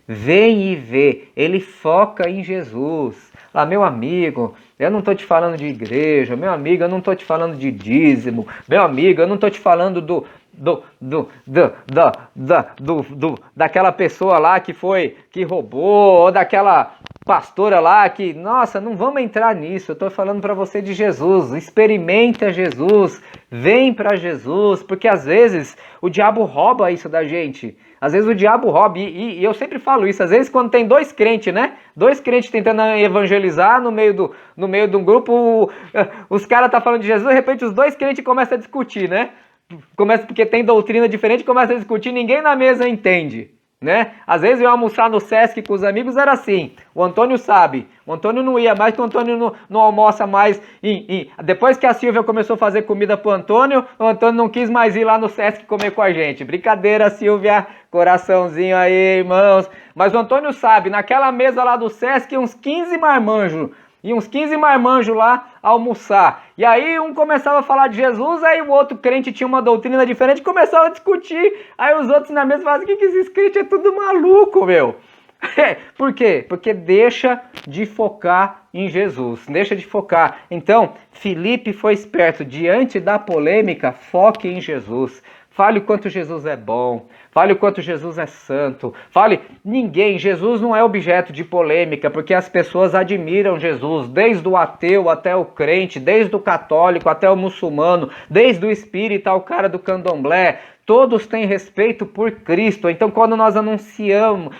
Speaker 1: Vem e vê. Ele foca em Jesus. Meu amigo, eu não estou te falando de igreja, meu amigo, eu não estou te falando de dízimo, meu amigo, eu não estou te falando daquela pessoa lá que roubou, ou daquela pastora lá que, nossa, não vamos entrar nisso, eu estou falando para você de Jesus. Experimenta Jesus, vem para Jesus, porque às vezes o diabo rouba isso da gente. Às vezes o diabo rouba, e eu sempre falo isso, às vezes quando tem dois crentes, né? Dois crentes tentando evangelizar no meio de um grupo, os caras tá falando de Jesus, de repente os dois crentes começam a discutir, né? Começa porque tem doutrina diferente, começa a discutir, ninguém na mesa entende. Né? Às vezes eu ia almoçar no Sesc com os amigos, era assim, o Antônio sabe, o Antônio não ia mais, porque o Antônio não almoça mais, depois que a Silvia começou a fazer comida pro Antônio, o Antônio não quis mais ir lá no Sesc comer com a gente, brincadeira Silvia, coraçãozinho aí irmãos, mas o Antônio sabe, naquela mesa lá do Sesc, uns 15 marmanjos, e uns 15 marmanjos lá almoçar. E aí um começava a falar de Jesus, aí o outro crente tinha uma doutrina diferente, começava a discutir. Aí os outros na mesa falavam, que esses crentes é tudo maluco, meu? Por quê? Porque deixa de focar em Jesus, deixa de focar. Então, Filipe foi esperto, diante da polêmica, foque em Jesus. Fale o quanto Jesus é bom, fale o quanto Jesus é santo, Jesus não é objeto de polêmica, porque as pessoas admiram Jesus, desde o ateu até o crente, desde o católico até o muçulmano, desde o espírita ao cara do candomblé, todos têm respeito por Cristo. Então quando nós anunciarmos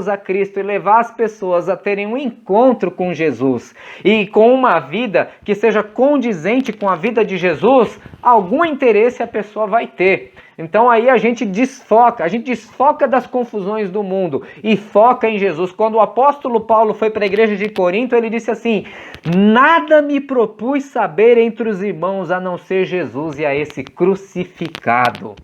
Speaker 1: a Cristo e levar as pessoas a terem um encontro com Jesus e com uma vida que seja condizente com a vida de Jesus, algum interesse a pessoa vai ter. Então aí a gente desfoca das confusões do mundo e foca em Jesus. Quando o apóstolo Paulo foi para a igreja de Corinto, ele disse assim, nada me propus saber entre os irmãos a não ser Jesus e a esse crucificado.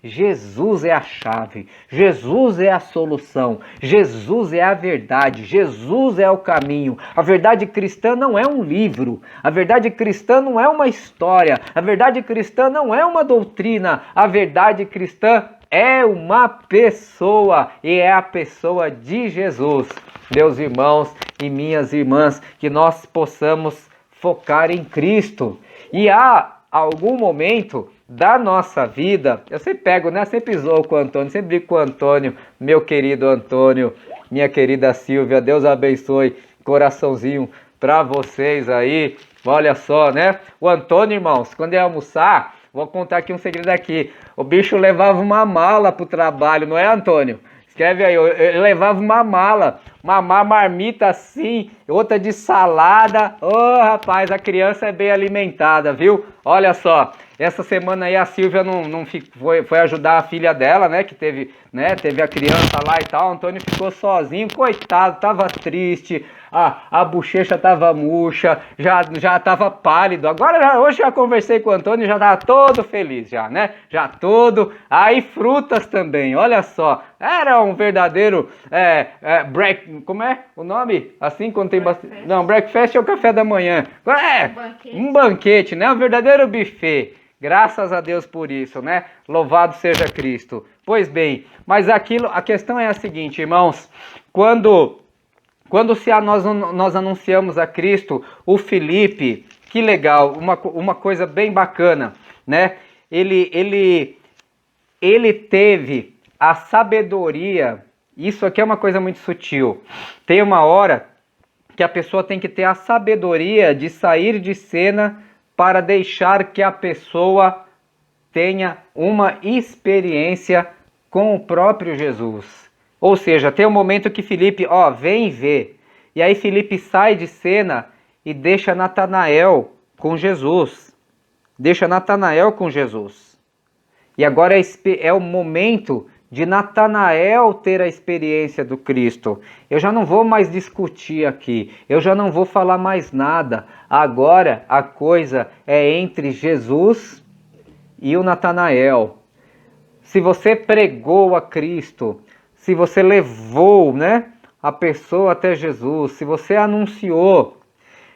Speaker 1: Jesus é a chave, Jesus é a solução, Jesus é a verdade, Jesus é o caminho. A verdade cristã não é um livro, a verdade cristã não é uma história, a verdade cristã não é uma doutrina, a verdade cristã é uma pessoa e é a pessoa de Jesus. Meus irmãos e minhas irmãs, que nós possamos focar em Cristo. E há algum momento da nossa vida, eu sempre pego, né? Sempre zoo com o Antônio, sempre brigo com o Antônio, meu querido Antônio, minha querida Silvia, Deus abençoe, coraçãozinho pra vocês aí, olha só, né? O Antônio, irmãos, quando ia almoçar, vou contar aqui um segredo aqui, o bicho levava uma mala pro trabalho, não é, Antônio? Escreve aí, eu levava uma mala, uma marmita assim, outra de salada. Ô, rapaz, a criança é bem alimentada, viu? Olha só, essa semana aí a Silvia foi ajudar a filha dela, né, que teve a criança lá e tal. O Antônio ficou sozinho, coitado, tava triste, a bochecha tava murcha, já tava pálido. Agora, hoje já conversei com o Antônio, já tava todo feliz já, né? Já todo. Aí frutas também, olha só. Era um verdadeiro como é o nome? Assim, quando tem bastante... Não, breakfast é o café da manhã. Um banquete, né? Um verdadeiro buffet. Graças a Deus por isso, né? Louvado seja Cristo. Pois bem, mas a questão é a seguinte, irmãos. Quando nós anunciamos a Cristo, o Filipe, que legal, uma coisa bem bacana, né? Ele teve a sabedoria, isso aqui é uma coisa muito sutil. Tem uma hora que a pessoa tem que ter a sabedoria de sair de cena para deixar que a pessoa tenha uma experiência com o próprio Jesus. Ou seja, tem um momento que Filipe, vem ver. E aí Filipe sai de cena e deixa Natanael com Jesus. Deixa Natanael com Jesus. E agora é o momento de Natanael ter a experiência do Cristo. Eu já não vou mais discutir aqui, eu já não vou falar mais nada. Agora a coisa é entre Jesus e o Natanael. Se você pregou a Cristo, se você levou, né, a pessoa até Jesus, se você anunciou,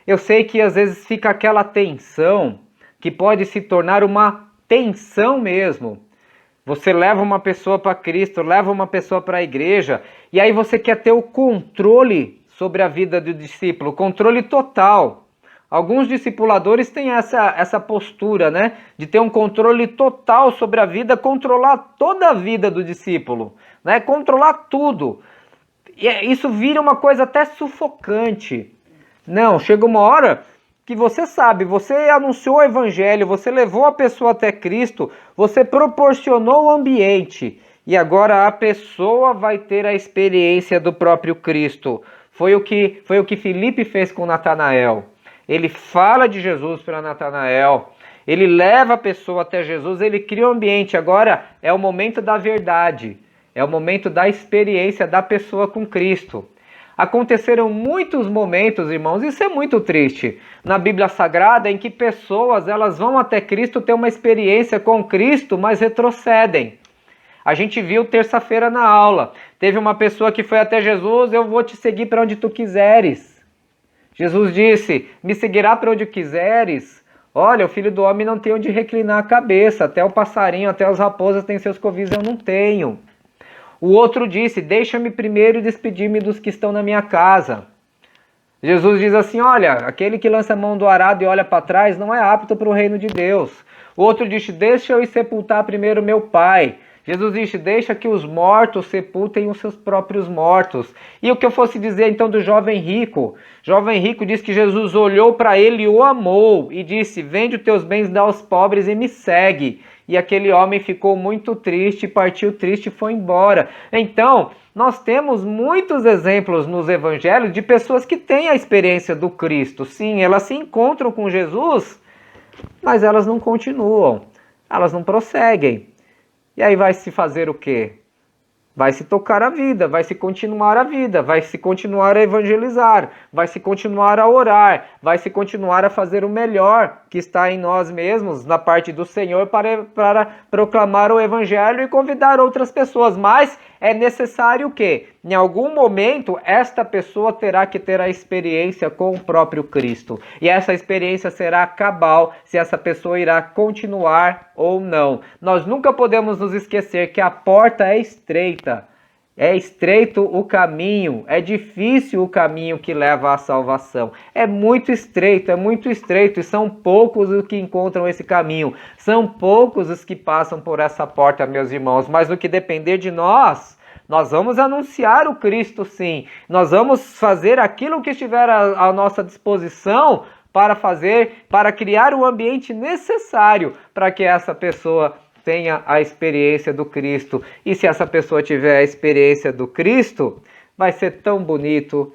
Speaker 1: eu sei que às vezes fica aquela tensão, que pode se tornar uma tensão mesmo. Você leva uma pessoa para Cristo, leva uma pessoa para a igreja, e aí você quer ter o controle sobre a vida do discípulo, controle total. Alguns discipuladores têm essa postura, né? De ter um controle total sobre a vida, controlar toda a vida do discípulo, né? Controlar tudo. E isso vira uma coisa até sufocante. Não, chega uma hora que você sabe, você anunciou o evangelho, você levou a pessoa até Cristo, você proporcionou o ambiente. e agora a pessoa vai ter a experiência do próprio Cristo. Foi o que Filipe fez com Natanael. Ele fala de Jesus para Natanael, ele leva a pessoa até Jesus, ele cria um ambiente. Agora é o momento da verdade, é o momento da experiência da pessoa com Cristo. Aconteceram muitos momentos, irmãos, isso é muito triste, na Bíblia Sagrada, em que pessoas elas vão até Cristo ter uma experiência com Cristo, mas retrocedem. A gente viu terça-feira na aula, teve uma pessoa que foi até Jesus: eu vou te seguir para onde tu quiseres. Jesus disse: me seguirá para onde quiseres. Olha, o Filho do Homem não tem onde reclinar a cabeça, até o passarinho, até as raposas têm seus covis, eu não tenho. O outro disse: deixa-me primeiro despedir-me dos que estão na minha casa. Jesus diz assim: olha, aquele que lança a mão do arado e olha para trás não é apto para o reino de Deus. O outro disse: deixa eu ir sepultar primeiro meu pai. Jesus disse: deixa que os mortos sepultem os seus próprios mortos. E o que eu fosse dizer então do jovem rico? Jovem rico diz que Jesus olhou para ele e o amou e disse: vende os teus bens, dá aos pobres e me segue. E aquele homem ficou muito triste, partiu triste e foi embora. Então, nós temos muitos exemplos nos evangelhos de pessoas que têm a experiência do Cristo. Sim, elas se encontram com Jesus, mas elas não continuam, elas não prosseguem. E aí vai se fazer o quê? Vai se tocar a vida, vai se continuar a vida, vai se continuar a evangelizar, vai se continuar a orar, vai se continuar a fazer o melhor que está em nós mesmos, na parte do Senhor, para proclamar o Evangelho e convidar outras pessoas. Mas é necessário que, em algum momento, esta pessoa terá que ter a experiência com o próprio Cristo. E essa experiência será cabal se essa pessoa irá continuar ou não. Nós nunca podemos nos esquecer que a porta é estreita. É estreito o caminho, é difícil o caminho que leva à salvação. É muito estreito, e são poucos os que encontram esse caminho. São poucos os que passam por essa porta, meus irmãos. Mas no que depender de nós, nós vamos anunciar o Cristo, sim. Nós vamos fazer aquilo que estiver à nossa disposição para criar o ambiente necessário para que essa pessoa tenha a experiência do Cristo. E se essa pessoa tiver a experiência do Cristo, vai ser tão bonito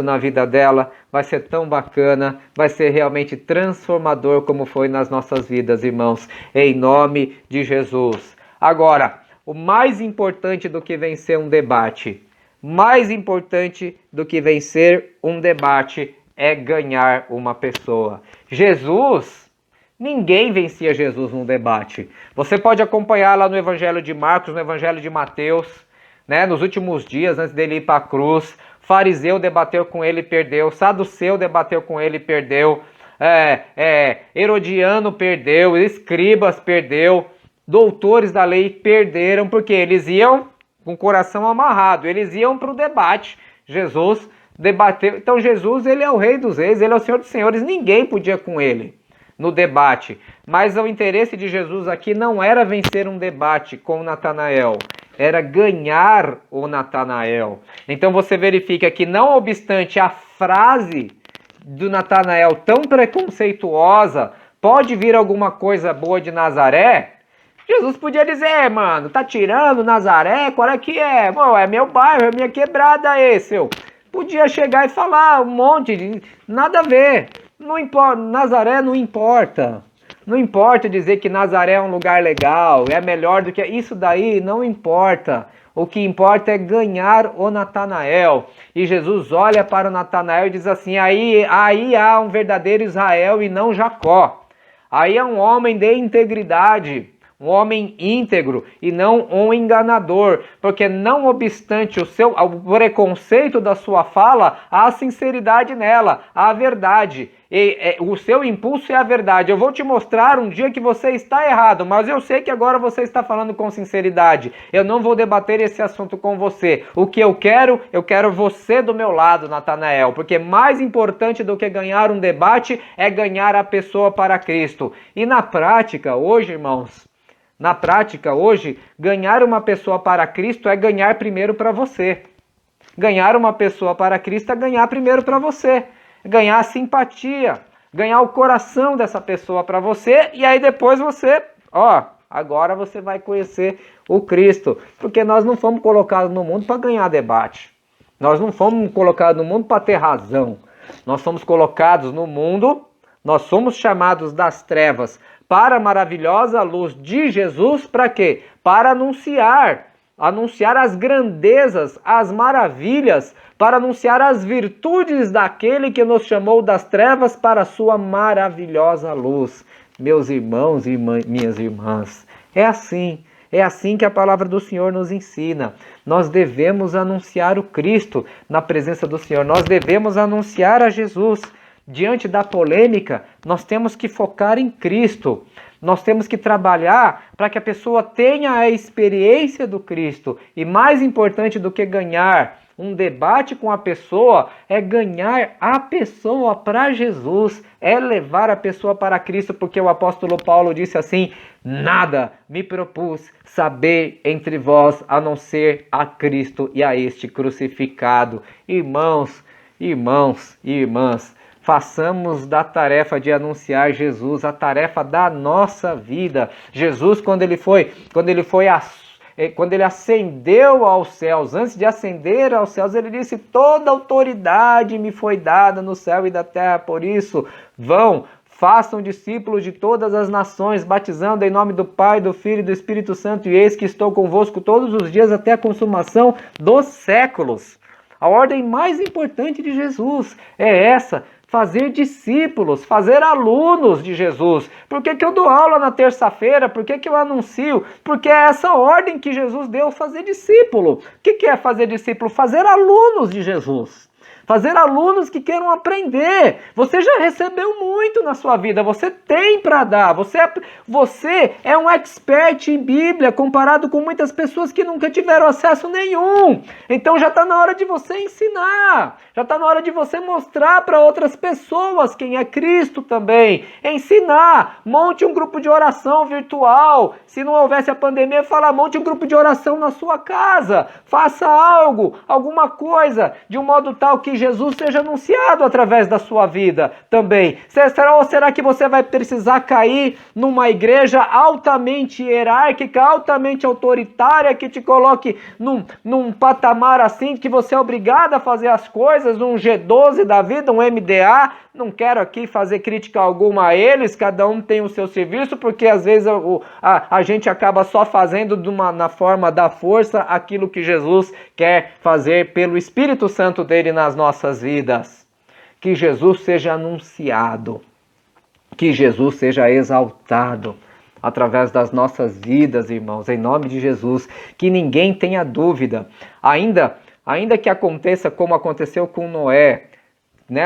Speaker 1: na vida dela, vai ser tão bacana, vai ser realmente transformador como foi nas nossas vidas, irmãos, em nome de Jesus. Agora, o mais importante do que vencer um debate, é ganhar uma pessoa. Ninguém vencia Jesus num debate. Você pode acompanhar lá no Evangelho de Marcos, no Evangelho de Mateus, né? Nos últimos dias, antes dele ir para a cruz, fariseu debateu com ele e perdeu, saduceu debateu com ele e perdeu, herodiano perdeu, escribas perdeu, doutores da lei perderam, porque eles iam com o coração amarrado, eles iam para o debate. Jesus debateu. Então Jesus, ele é o Rei dos Reis, ele é o Senhor dos Senhores, ninguém podia com ele no debate. Mas o interesse de Jesus aqui não era vencer um debate com Natanael, era ganhar o Natanael. Então você verifica que, não obstante a frase do Natanael tão preconceituosa, pode vir alguma coisa boa de Nazaré, Jesus podia dizer: mano, tá tirando Nazaré? Qual é que é? Pô, é meu bairro, é minha quebrada esse. Eu podia chegar e falar um monte de... nada a ver. Não importa, Nazaré não importa. Não importa dizer que Nazaré é um lugar legal, é melhor do que... Isso daí não importa. O que importa é ganhar o Natanael. E Jesus olha para o Natanael e diz assim: aí há um verdadeiro Israel e não Jacó. Aí é um homem de integridade, um homem íntegro e não um enganador, porque não obstante o preconceito da sua fala, há sinceridade nela, há verdade. O seu impulso é a verdade. Eu vou te mostrar um dia que você está errado, mas eu sei que agora você está falando com sinceridade. Eu não vou debater esse assunto com você. O que eu quero você do meu lado, Natanael, porque mais importante do que ganhar um debate é ganhar a pessoa para Cristo. E na prática, hoje, irmãos, ganhar uma pessoa para Cristo é ganhar primeiro para você. Ganhar uma pessoa para Cristo é ganhar primeiro para você. Ganhar a simpatia, ganhar o coração dessa pessoa para você, e aí depois você, agora você vai conhecer o Cristo. Porque nós não fomos colocados no mundo para ganhar debate. Nós não fomos colocados no mundo para ter razão. Nós somos colocados no mundo, nós somos chamados das trevas para a maravilhosa luz de Jesus, para quê? Para anunciar as grandezas, as maravilhas, para anunciar as virtudes daquele que nos chamou das trevas para a sua maravilhosa luz. Meus irmãos e minhas irmãs, é assim que a palavra do Senhor nos ensina. Nós devemos anunciar o Cristo na presença do Senhor, nós devemos anunciar a Jesus. Diante da polêmica, nós temos que focar em Cristo. Nós temos que trabalhar para que a pessoa tenha a experiência do Cristo. E mais importante do que ganhar um debate com a pessoa, é ganhar a pessoa para Jesus, é levar a pessoa para Cristo, porque o apóstolo Paulo disse assim: nada me propus saber entre vós, a não ser a Cristo e a este crucificado. Irmãos e irmãs, façamos da tarefa de anunciar Jesus a tarefa da nossa vida. Jesus, quando ele ascendeu aos céus, antes de ascender aos céus, ele disse: toda autoridade me foi dada no céu e da terra, por isso façam discípulos de todas as nações, batizando em nome do Pai, do Filho e do Espírito Santo, e eis que estou convosco todos os dias até a consumação dos séculos. A ordem mais importante de Jesus é essa: fazer discípulos, fazer alunos de Jesus. Por que eu dou aula na terça-feira? Por que eu anuncio? Porque é essa ordem que Jesus deu, fazer discípulo. O que é fazer discípulo? Fazer alunos de Jesus. Fazer alunos que queiram aprender. Você já recebeu muito na sua vida, você tem para dar. Você é um expert em Bíblia comparado com muitas pessoas que nunca tiveram acesso nenhum. Então já está na hora de você ensinar. Já está na hora de você mostrar para outras pessoas quem é Cristo também. Ensinar. Monte um grupo de oração virtual. Se não houvesse a pandemia, monte um grupo de oração na sua casa. Faça alguma coisa, de um modo tal que Jesus seja anunciado através da sua vida também. Ou será que você vai precisar cair numa igreja altamente hierárquica, altamente autoritária, que te coloque num patamar assim, que você é obrigado a fazer as coisas, um G12 da vida, um MDA? Não quero aqui fazer crítica alguma a eles, cada um tem o seu serviço, porque às vezes a gente acaba só fazendo na forma da força aquilo que Jesus quer fazer pelo Espírito Santo dele nas nossas vidas. Que Jesus seja anunciado, que Jesus seja exaltado através das nossas vidas, irmãos, em nome de Jesus. Que ninguém tenha dúvida, ainda que aconteça como aconteceu com Noé,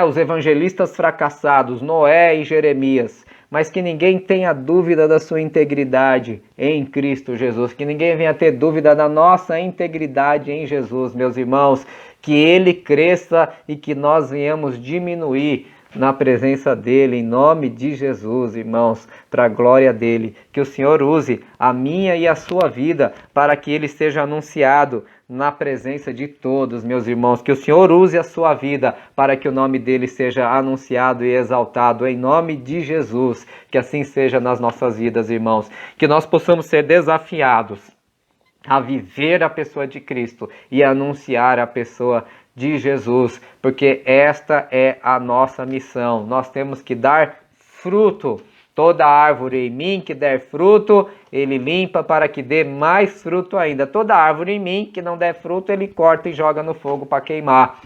Speaker 1: os evangelistas fracassados, Noé e Jeremias, mas que ninguém tenha dúvida da sua integridade em Cristo Jesus, que ninguém venha ter dúvida da nossa integridade em Jesus, meus irmãos, que Ele cresça e que nós venhamos diminuir na presença dEle, em nome de Jesus, irmãos, para a glória dEle. Que o Senhor use a minha e a sua vida para que Ele seja anunciado na presença de todos, meus irmãos. Que o Senhor use a sua vida para que o nome dEle seja anunciado e exaltado, em nome de Jesus. Que assim seja nas nossas vidas, irmãos. Que nós possamos ser desafiados a viver a pessoa de Cristo e anunciar a pessoa de Jesus, porque esta é a nossa missão. Nós temos que dar fruto. Toda árvore em mim que der fruto, Ele limpa para que dê mais fruto ainda. Toda árvore em mim que não der fruto, Ele corta e joga no fogo para queimar.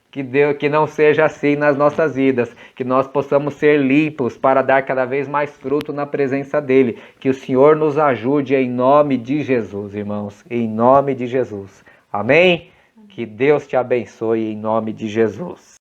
Speaker 1: Que não seja assim nas nossas vidas, que nós possamos ser limpos para dar cada vez mais fruto na presença dEle. Que o Senhor nos ajude em nome de Jesus, irmãos, em nome de Jesus. Amém? Que Deus te abençoe em nome de Jesus.